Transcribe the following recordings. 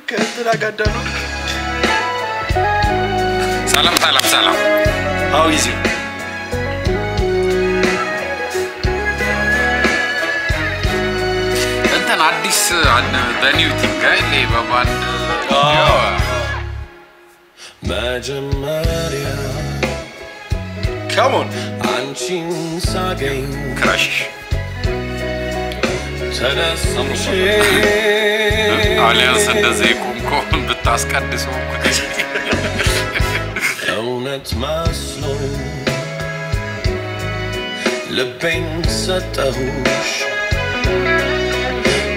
ከእንትና ጋር ነው ሰላም how is you እንትን አዲስ the new thing ጋር በባንድ መጀመሪያ come on አንቺን ሳገኝ ክራሽ ተደስቼ አሊያንስ እንደዚህ ቆምኮን ብታስቀድሰው እውነት መስሎኝ ልቤን ሰጠሁሽ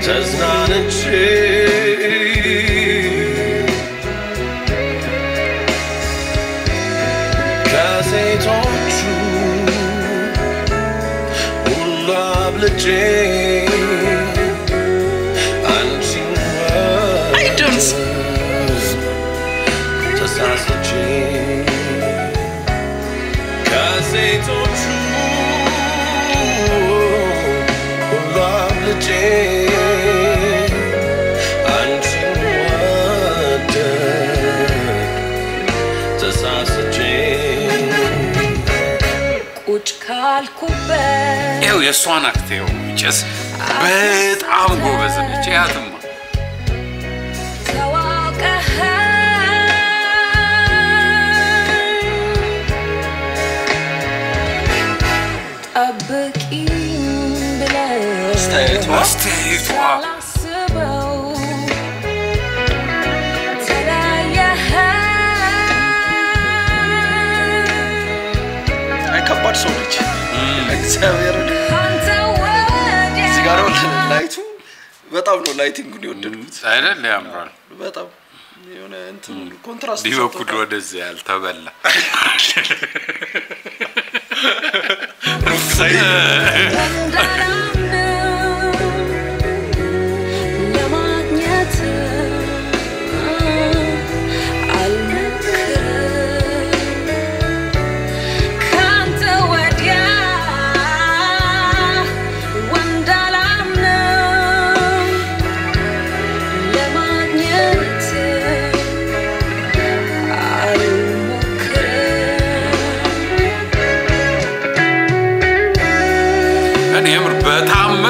ተዝናንቼ ከሴቶቹ ሁሉ አብልጬ አንቺን አይደንስ ተሳስቼ ከሴቶቹ ሁሉ አብልጬ አንቺን ወደድኩ ተሳስቼ ቁጭ ካልኩበት ይኸው የእሷን አክቴው ጭስ በጣም ጎበዝ ነች ያትማ አስተያየቷ ከባድ ሰው ነች እግዚአብሔር እዚህ ጋር ላይቱ በጣም ነው ላይቲንጉን ይወደድኩት አይደል ያምራል በጣም የሆነ እንትን ኮንትራስት ዲበኩል ወደዚህ ያልተበላ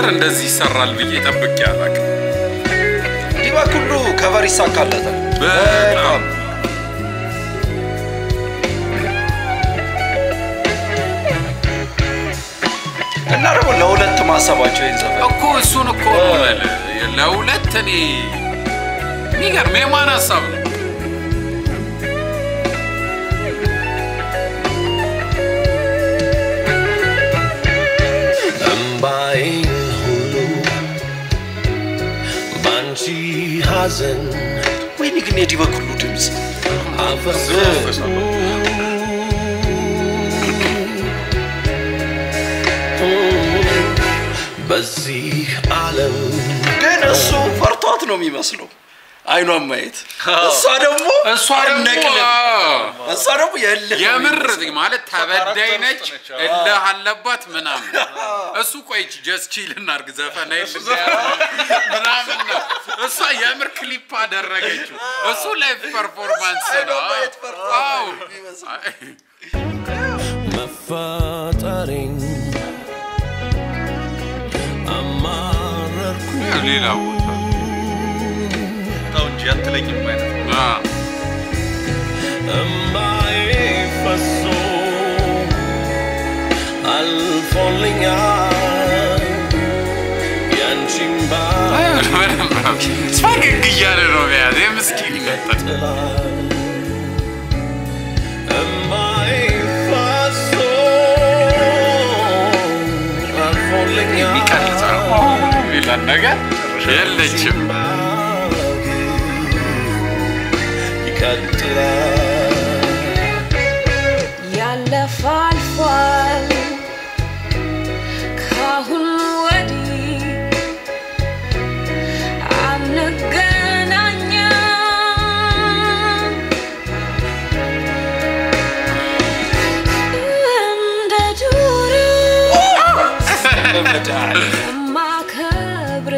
እንደዚህ ይሰራል ብዬ ተጠብቄ አላውቅም ዲባኩሉ ከቨር ይሳካለታል በጣም እና ደግሞ ለሁለት ማሰባቸው ይዘፈ እኮ እሱን እኮ ነው ለሁለት እኔ የሚገርም የማን ሀሳብ ነው ሐዘን ወይኔ ግን የዲበኩሉ ድምጽ አፈሰሰ በዚህ ዓለም ግን እሱ ፈርቷት ነው የሚመስለው አይኗን ማየት እሷ ደግሞ የምር ማለት ተበዳይ ነች እልህ አለባት ምናምን እሱ ቆይች ጀስት ቺል እናርግ ዘፈን አይደል ምናምን ነው እሷ የምር ክሊፕ አደረገችው እሱ ላይቭ ፐርፎርማንስ ነው አው መፋጠሪን አማረርኩ ሌላ ቦታ እንጂ አትለኝም ማለት እምባዬ ፈሶ አልፎልኛል ያንቺን ፈገግ እያለ ነው ያለ ምስኪን ይቀጥላል እምባዬ ፈሶ አልፎልኛል ይቀጥላል ሌላ ነገር የለችም ያለፋልፏል ካሁን ወዲህ አንገናኝም እንደ ዱሮ ማከብር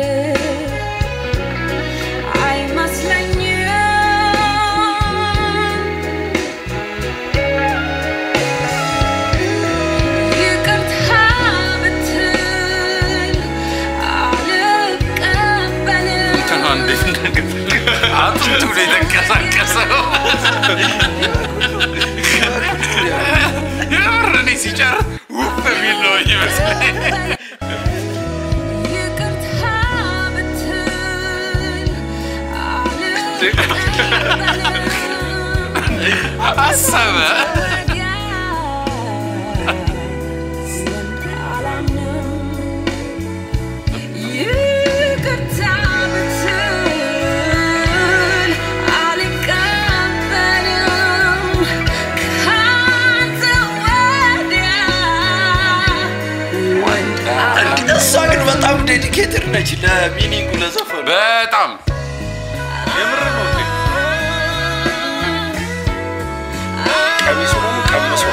አጥንቱ ላይ ተንቀሳቀሰው የምርኔ ሲጨርስ ውፍ ቢል ነው ይመስለኝ ይቅርታ ብትል አሰበ እሷ ግን በጣም ዴዲኬትድ ነች ለሚኒንጉ ለዘፈኑ በጣም የምር ነው እንዴ ቀሚሱ ነው ቀሚሱ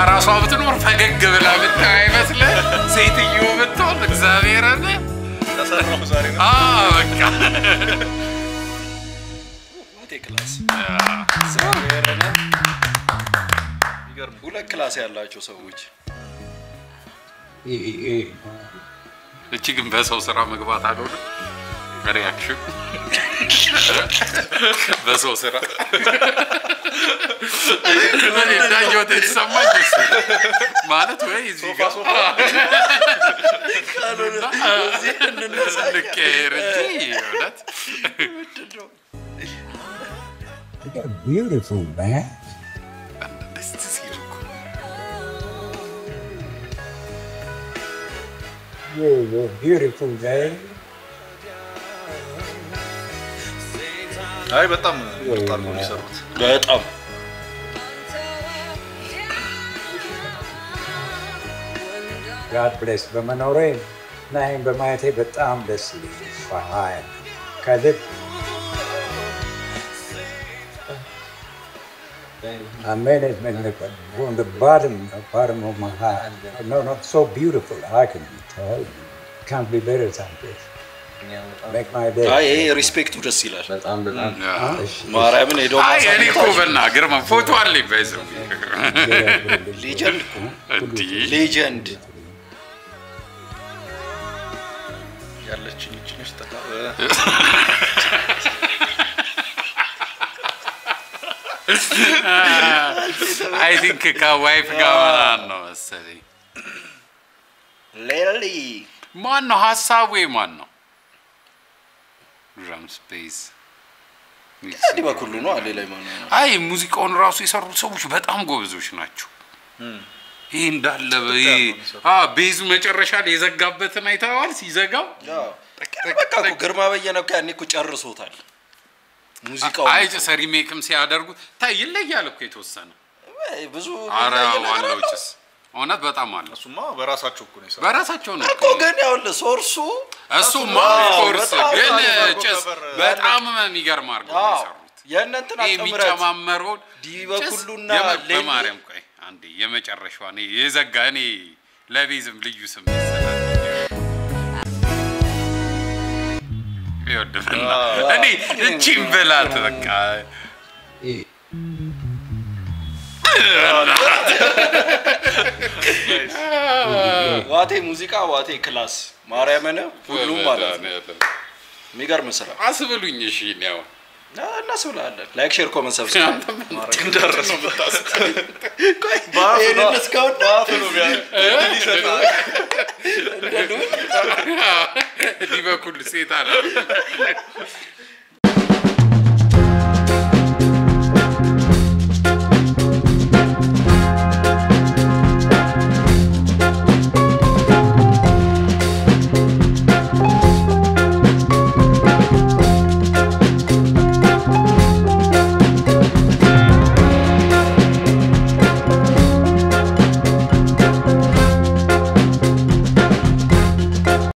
ራሷ ብትኖር ፈገግ ብላ ብታይ አይመስልህ ሴትዮ ብትሆን እግዚአብሔር አለ ተሰራው ዛሬ ነው በቃ ወቴ ክላስ እግዚአብሔር አለ ይገርም ሁለት ክላስ ያላቸው ሰዎች እቺ ግን በሰው ስራ መግባት አልሆነ ሪአክሽን በሰው ስራ ምን እንዳየው ተሰማኝ ማለት ወይ እዚህ ጋር ካሎነ እዚህ እንነሳለከረ ዲዮት Beautiful, man. this is You're beautiful, man. አይ በጣም ወጣው ነው የሚሰሩት በጣም God bless በመኖሬ ናይም በማየቴ በጣም ደስ ይላል ከልብ I mean it from the bottom of my heart. No, so beautiful. I can't be better than this. Make my day. አይ ሪስፔክቱ ደስ ይላል በጣም ማርያምን ሄዶ አይ እኔ እኮ በና ግርማ ፎቶ አለኝ ባይዘው ሌጀንድ ያለችኝ እቺ ነች ተካ I think ከዋይፍ ጋር ማን ነው መሰለኝ ሌሊ ማን ነው ሐሳቡ ማን ነው drum space ያዲ በኩሉ ነው አለ ላይ ማን ነው አይ ሙዚቃውን ራሱ የሰሩ ሰዎች በጣም ጎበዞች ናቸው ይሄ እንዳለ ቤዙ መጨረሻ ላይ የዘጋበትን አይተዋል ሲዘጋው በቃ እኮ ግርማ በየነ እኮ ያኔ እኮ ጨርሶታል ሙዚቃው አይ ሰሪ ሜክም ሲያደርጉ ታይ ይለያል እኮ የተወሰነ ብዙ አራዋለውጭስ ኦነት በጣም አለ እሱማ በራሳቸው እኮ ነው ይሰራው በራሳቸው ነው እኮ ግን ያው ለሶርሱ እሱማ ኮርስ ግን ጭስ በጣም የሚገርም አድርገው ይሰሩት የእነንተና የሚጨማመረው ዲበኩሉና ለማርያም ቆይ አንዴ የመጨረሻው እኔ የዘጋ እኔ ለቤዝም ልዩ ስም ይሰራል ይወደና እኔ እቺም በላት በቃ ዋቴ ሙዚቃ ዋቴ ክላስ ማርያምን ሁሉም ማለት ነው የሚገርም ስራ አስብሉኝ እሺ ነው እናስብላለን ላይክ ሼር ኮሜንት ሰብስክራይብ እንደረስ መጣስ ቆይ ባፍ ነው ቢያ ሊሰጣ ዲበኩል ሴት አለ